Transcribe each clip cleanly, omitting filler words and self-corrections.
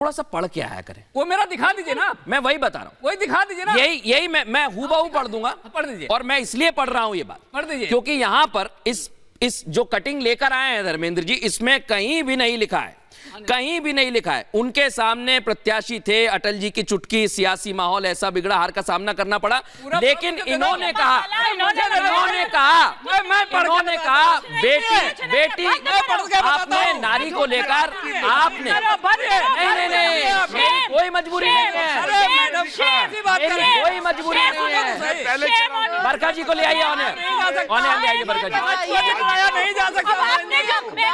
थोड़ा सा पढ़ के आया करें। वो मेरा दिखा दीजिए ना, मैं वही बता रहा हूँ, वही दिखा दीजिए ना। यही मैं हूबहू पढ़ दूंगा। पढ़ दीजिए। और मैं इसलिए पढ़ रहा हूँ ये बात, पढ़ दीजिए, क्योंकि यहां पर इस जो कटिंग लेकर आए हैं धर्मेंद्र जी, इसमें कहीं भी नहीं लिखा है, कहीं भी नहीं लिखा है उनके सामने प्रत्याशी थे, अटल जी की चुटकी, सियासी माहौल ऐसा बिगड़ा, हार का सामना करना पड़ा। लेकिन इन्होंने कहा बेटी आपने नारी को लेकर आपने नहीं कोई मजबूरी नहीं है, कोई मजबूरी नहीं है। बरखा जी को ले आइए, ऑनर ले आइए बरखा जी। नहीं जा सकता,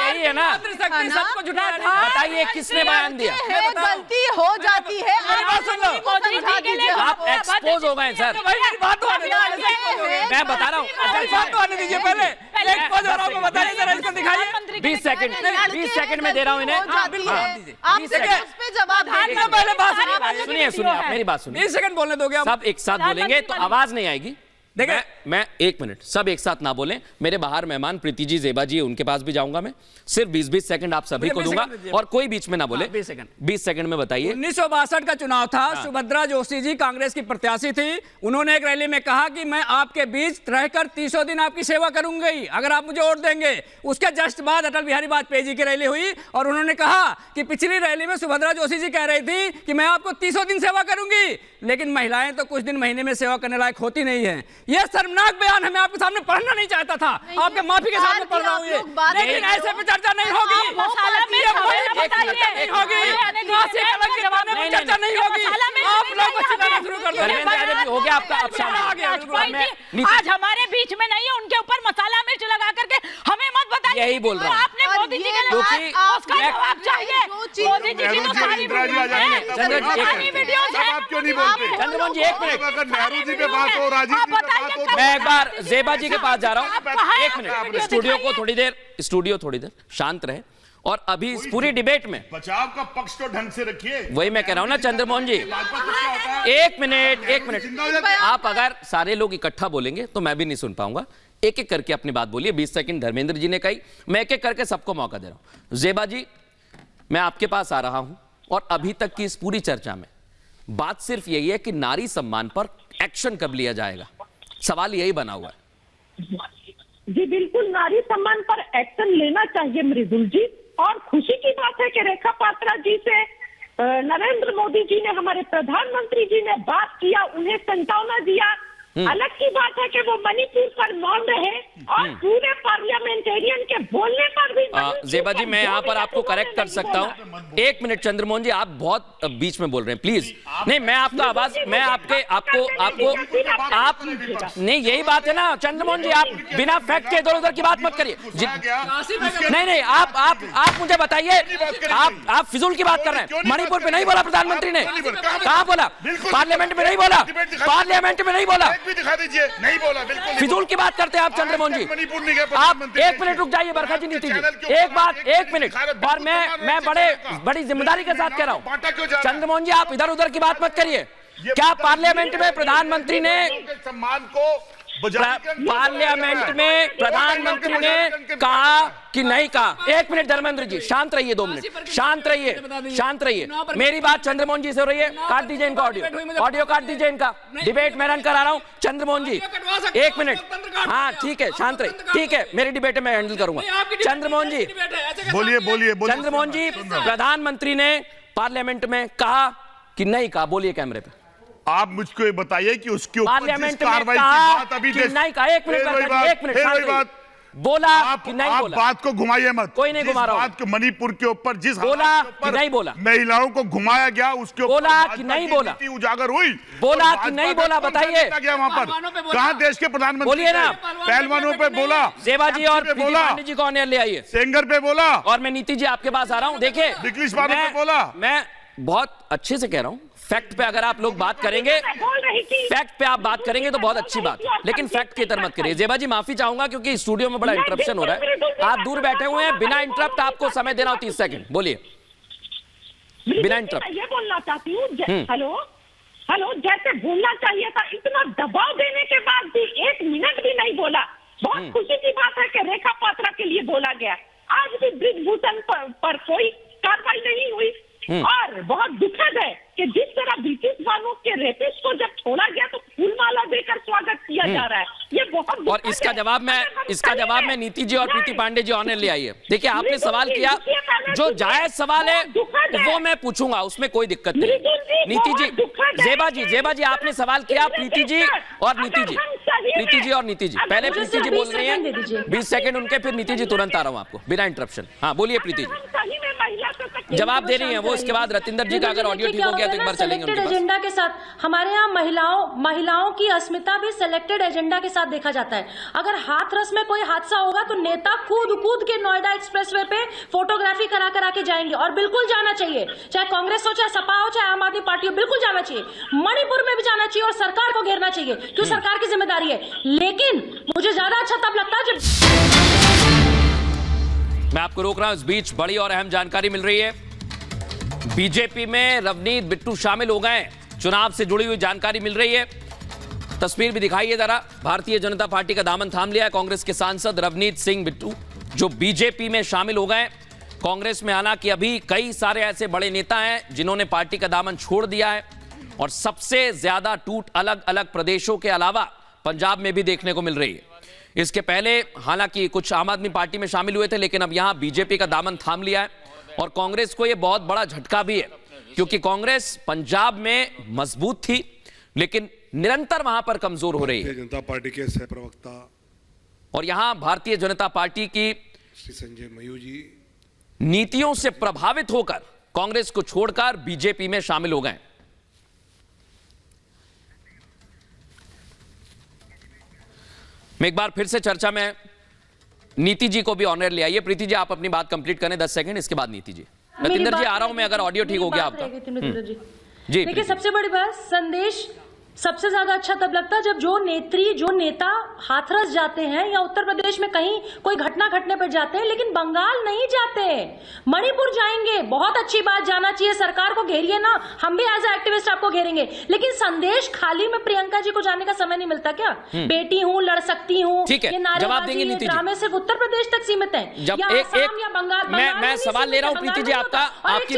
यही है ना, सबको जुटाया था। बताइए किसने बयान दिया? गलती हो जाती है, आप एक्सपोज हो गए सर। मैं बता रहा हूँ, दीजिए पहले 20 सेकंड में दे रहा हूँ इन्हें। सुनिए आप मेरी बात सुनिए। 20 सेकंड बोलने दोगे? सब एक साथ बोलेंगे तो आवाज नहीं आएगी। देखिए मैं 1 मिनट, सब एक साथ ना बोलें। मेरे बाहर मेहमान प्रीति जी, जेबा जी, उनके पास भी जाऊंगा मैं। सिर्फ 20-20 सेकंड आप सभी को दूंगा और कोई बीच में ना बोले। 20 सेकंड में बताइए। 1962 का चुनाव था, सुभद्रा जोशी जी कांग्रेस की प्रत्याशी थी। उन्होंने एक रैली में कहा कि मैं आपके बीच रहकर 300 दिन आपकी सेवा करूंगी अगर आप मुझे वोट देंगे। उसके जस्ट बाद अटल बिहारी वाजपेयी जी की रैली हुई और उन्होंने कहा कि पिछली रैली में सुभद्रा जोशी जी कह रही थी कि मैं आपको 300 दिन सेवा करूंगी, लेकिन महिलाएं तो कुछ दिन महीने में सेवा करने लायक होती नहीं है। यह शर्मनाक बयान है, मैं आपके सामने पढ़ना नहीं चाहता था, आपके माफी के सामने पढ़ रहा हूँ ये, लेकिन ऐसे पे चर्चा नहीं होगी, चर्चा नहीं होगी। आप लोग चिल्लाना शुरू कर दो। हो गया आपका, आज हमारे बीच में नहीं है, उनके ऊपर मसाला मिर्च लगा करके हमें मत बताइए। यही बोल रहा हूँ, आपने मोदी जी के उसका जवाब चाहिए। मोदी जी की तो सारी वीडियोस हैं, आप क्यों नहीं बोलते? चंद्रमोहन जी 1 मिनट, अगर नेहरू जी पे बात हो, राजीव जी पे बात हो, मैं एक बार जेबा जी के पास जा रहा हूँ। 1 मिनट, स्टूडियो थोड़ी देर शांत रहे। और अभी इस पूरी डिबेट में बचाव का पक्ष तो ढंग से रखिए। वही मैं कह रहा हूं ना चंद्रमोहन जी, 1 मिनट। आप अगर सारे लोग इकट्ठा बोलेंगे तो मैं भी नहीं सुन पाऊंगा। एक एक करके अपनी बात बोलिए। 20 सेकंड धर्मेंद्र जी ने कही, मैं एक एक करके सबको मौका दे रहा हूं। जेबा जी, मैं आपके पास आ रहा हूं और अभी तक की इस पूरी चर्चा में बात सिर्फ यही है कि नारी सम्मान पर एक्शन कब लिया जाएगा, सवाल यही बना हुआ है। जी बिल्कुल, नारी सम्मान पर एक्शन लेना चाहिए मृदुल जी। और खुशी की बात है कि रेखा पात्रा जी से नरेंद्र मोदी जी ने, हमारे प्रधानमंत्री जी ने बात किया, उन्हें संतावना दिया। अलग की बात है कि वो मणिपुर पर मौन रहे और पूरे पार्लियामेंटेरियन के बोलने पर भी। जेबा जी, मैं यहाँ पर आपको करेक्ट कर सकता हूँ। 1 मिनट चंद्रमोहन जी, आप बहुत बीच में बोल रहे हैं, प्लीज। नहीं, मैं आपका आवाज, मैं आपको आप नहीं, यही बात है ना चंद्रमोहन जी, आप बिना फैक्ट के इधर उधर की बात मत करिए। नहीं, आप मुझे बताइए, आप फिजूल की बात कर रहे हैं। मणिपुर पे नहीं बोला प्रधानमंत्री ने, कहाँ बोला? पार्लियामेंट में नहीं बोला, पार्लियामेंट में नहीं बोला, भी दिखा दीजिए। नहीं बोला, बिल्कुल फिजूल की बात करते हैं आप चंद्रमोहन जी। मणिपुर नहीं गए आप 1 मिनट रुक जाइए बरखा जी, नीति जी, एक बात, 1 मिनट। और मैं बड़ी जिम्मेदारी के साथ कह रहा हूँ चंद्रमोहन जी, आप इधर उधर की बात मत करिए। क्या पार्लियामेंट में प्रधानमंत्री ने सम्मान को पार्लियामेंट में प्रधानमंत्री ने कहा कि नहीं कहा? 1 मिनट धर्मेंद्र जी, शांत रहिए, 2 मिनट शांत रहिए। मेरी बात चंद्रमोहन जी से हो रही है, काट दीजिए इनका ऑडियो काट दीजिए इनका। डिबेट मैं रन करा रहा हूं चंद्रमोहन जी, 1 मिनट। हाँ ठीक है, शांत रहिए, ठीक है, मेरी डिबेट मैं हैंडल करूंगा। चंद्रमोहन जी बोलिए। चंद्रमोहन जी, प्रधानमंत्री ने पार्लियामेंट में कहा कि नहीं कहा? बोलिए कैमरे पे। आप मुझको ये बताइए कि उसके ऊपर पार्लियामेंट में कहा कि नहीं कहा? 1 मिनट बोला कि नहीं बोला? आप बात को घुमाइए मत। कोई नहीं घुमा रहा हूं। बात को मणिपुर के ऊपर जिस बोला कि नहीं बोला? महिलाओं को घुमाया गया उसके ऊपर बोला कि नहीं बोला? उजागर हुई, बोला कि नहीं बोला? बताइए। गया वहां पर कहां देश के प्रधानमंत्री? बोलिए ना। पहलवानों पे बोला, जेबा जी और पांडे जी को ऑनर ले आइए। सेंगर पे बोला, और मैं नीति जी आपके पास आ रहा हूं। देखिए, मैं बहुत अच्छे से कह रहा हूं, फैक्ट पे अगर आप लोग बात करेंगे, फैक्ट पे आप बात करेंगे तो बहुत अच्छी बात, लेकिन फैक्ट की तरफ मत करिए। जेबा जी, माफी चाहूंगा क्योंकि स्टूडियो में बड़ा इंटरप्शन हो रहा है, आप दूर बैठे हुए हैं। बिना इंटरप्ट आपको समय दे रहा हूं 30 सेकंड, बोलिए बिना इंटरप्ट। ये बोलना चाहती हूँ, हेलो, जैसे बोलना चाहिए था, इतना दबाव देने के बाद भी 1 मिनट भी नहीं बोला। बहुत खुशी की बात है कि रेखा पात्रा के लिए बोला गया। आज भी ब्रिजभूषण पर कोई कार्रवाई नहीं हुई। और बहुत दुखद है कि जिस तरह ब्रिटिश बानों के रेपिस्ट को जब छोड़ा गया तो फूलमाला देकर स्वागत किया जा रहा है, ये बहुत और दुखद इसका है। जवाब मैं नीति जी और प्रीति पांडे जी ऑनर ले आई है। देखिए आपने सवाल किया, जो जायज सवाल है वो मैं पूछूंगा, उसमें कोई दिक्कत नहीं। नीति जी, जेबा जी आपने सवाल किया, प्रीति जी और नीति जी, पहले प्रीति जी बोल रही हैं, 20 सेकंड उनके, फिर नीति जी तुरंत आ रहा हूं आपको बिना इंटरप्शन। हाँ बोलिए प्रीति जी, जवाब दे रही हैं वो, इसके बाद रतिंदर जी का अगर ऑडियो ठीक हो गया तो एक बार चलेंगे उनके पास। एजेंडा के साथ हमारे यहाँ महिलाओं की अस्मिता भी सिलेक्टेड एजेंडा के साथ देखा जाता है। अगर हाथरस में कोई हादसा होगा तो नेता कूद के नोएडा एक्सप्रेसवे पे फोटोग्राफी करा के जाएंगे, और बिल्कुल जाना चाहिए, चाहे कांग्रेस हो, चाहे सपा हो, चाहे आम आदमी पार्टी हो, बिल्कुल जाना चाहिए। मणिपुर में भी जाना चाहिए और सरकार को घेरना चाहिए, क्यों सरकार की जिम्मेदारी है। लेकिन मुझे ज्यादा अच्छा तब लगता है जब मैं आपको रोक रहा हूं, इस बीच बड़ी और अहम जानकारी मिल रही है। बीजेपी में रवनीत बिट्टू शामिल हो गए, चुनाव से जुड़ी हुई जानकारी मिल रही है। तस्वीर भी दिखाइए जरा। भारतीय जनता पार्टी का दामन थाम लिया है कांग्रेस के सांसद रवनीत सिंह बिट्टू, जो बीजेपी में शामिल हो गए। कांग्रेस में हालांकि अभी कई सारे ऐसे बड़े नेता हैं जिन्होंने पार्टी का दामन छोड़ दिया है, और सबसे ज्यादा टूट अलग अलग प्रदेशों के अलावा पंजाब में भी देखने को मिल रही है। इसके पहले हालांकि कुछ आम आदमी पार्टी में शामिल हुए थे, लेकिन अब यहां बीजेपी का दामन थाम लिया है, और कांग्रेस को यह बहुत बड़ा झटका भी है, क्योंकि कांग्रेस पंजाब में मजबूत थी लेकिन निरंतर वहां पर कमजोर हो रही है। भारतीय जनता पार्टी के सह प्रवक्ता और यहां भारतीय जनता पार्टी की श्री संजय मयूर जी नीतियों से प्रभावित होकर कांग्रेस को छोड़कर बीजेपी में शामिल हो गए। मैं एक बार फिर से चर्चा में नीति जी को भी ऑनर ले आइए। प्रीति जी आप अपनी बात कंप्लीट करें 10 सेकंड, इसके बाद नीति जी। रतिंदर जी आ रहा हूं मैं, अगर ऑडियो ठीक हो गया आपका। जी देखिए, सबसे बड़ी बात, संदेश सबसे ज्यादा अच्छा तब लगता है जब जो नेता हाथरस जाते हैं या उत्तर प्रदेश में कहीं कोई घटना घटने पर जाते हैं, लेकिन बंगाल नहीं जाते, मणिपुर जाएंगे। बहुत अच्छी बात, जाना चाहिए, सरकार को घेरिए ना, हम भी एज ए एक्टिविस्ट आपको घेरेंगे, लेकिन संदेश खाली में प्रियंका जी को जाने का समय नहीं मिलता क्या? बेटी हूँ, लड़ सकती हूँ, ये नारेबाजी, ये ड्रामे सिर्फ उत्तर प्रदेश तक सीमित है या आसाम या बंगाल? मैं सवाल ले रहा हूँ प्रीति जी आपका, आपकी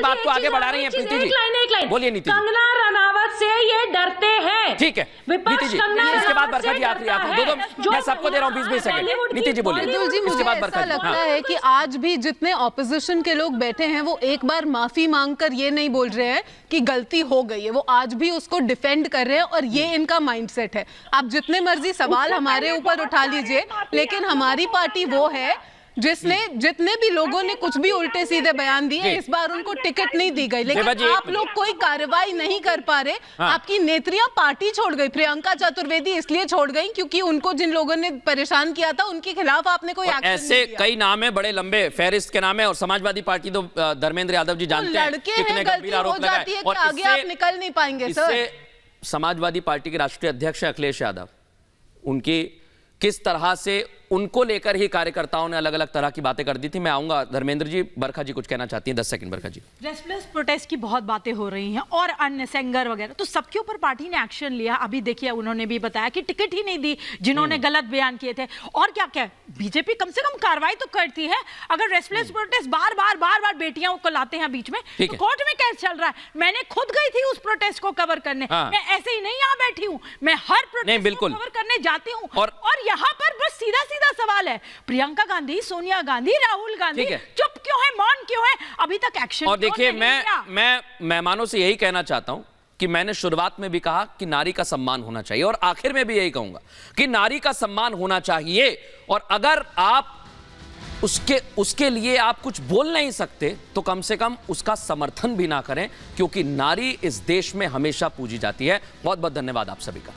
बात को आगे बढ़ा रही है प्रीति जी, बोलिए नीति जी। कंगना रनावत से ये डरते हैं, ठीक है नीति जी, इसके बाद बरखा जी आखिरी दो मैं सबको दे रहा हूँ 20-20 सेकंड। नीति जी बोलिए। मृदुल जी, मुझे ऐसा लगता है कि आज भी जितने ऑपोजिशन के लोग बैठे हैं वो एक बार माफी मांगकर ये नहीं बोल रहे हैं कि गलती हो गई है, वो आज भी उसको डिफेंड कर रहे हैं, और ये इनका माइंडसेट है। आप जितने मर्जी सवाल हमारे ऊपर उठा लीजिए, लेकिन हमारी पार्टी वो है जिसने जितने भी लोगों ने कुछ भी उल्टे सीधे बयान दिए, इस बार उनको टिकट नहीं दी गई, लेकिन आप लोग कोई कार्रवाई नहीं कर पा रहे। आपकी नेत्रियां पार्टी छोड़ गई, प्रियंका चतुर्वेदी इसलिए छोड़ गई क्योंकि उनको जिन लोगों ने परेशान किया था उनके खिलाफ आपने कोई एक्शन ऐसे नहीं किया। कई नाम है, बड़े लंबे फहरिस्त के नाम है, और समाजवादी पार्टी तो धर्मेंद्र यादव जी जानते हैं कितने गंभीर आरोप लगाए, और आगे आप निकल नहीं पाएंगे सर। इससे समाजवादी पार्टी के राष्ट्रीय अध्यक्ष अखिलेश यादव, उनकी किस तरह से उनको लेकर ही कार्यकर्ताओं ने अलग अलग तरह की बातें कर दी थी। मैं आऊंगा धर्मेंद्र जी, बरखा जी कुछ कहना चाहती हैं, 10 सेकंड बरखा जी। रेस्टलेस प्रोटेस्ट की बहुत बातें हो रही हैं और अन्य सेंगर वगैरह, तो सबके ऊपर पार्टी ने एक्शन लिया। अभी देखिए उन्होंने भी बताया कि टिकट ही नहीं दी जिन्होंने गलत बयान किए थे, और क्या क्या बीजेपी कम से कम कार्रवाई तो करती है। अगर रेस्टलेस प्रोटेस्ट बार बार बेटियों को लाते हैं बीच में, तो कोर्ट में केस चल रहा है। मैंने खुद गई थी उस प्रोटेस्ट को कवर करने, मैं ऐसे ही नहीं यहाँ बैठी हूँ, मैं हर प्रोटेस्ट को कवर करने जाती हूँ। और यहाँ पर बस सीधा सीधा सवाल है, प्रियंका गांधी, सोनिया गांधी, राहुल गांधी चुप क्यों है, मौन क्यों है, अभी तक एक्शन? और देखिए मैं मेहमानों से यही कहना चाहता हूं कि मैंने शुरुआत में भी कहा कि नारी का सम्मान होना चाहिए, और आखिर में भी यही कहूंगा कि नारी का सम्मान होना चाहिए, और अगर आप उसके लिए आप कुछ बोल नहीं सकते तो कम से कम उसका समर्थन भी ना करें, क्योंकि नारी इस देश में हमेशा पूजी जाती है। बहुत बहुत धन्यवाद आप सभी का।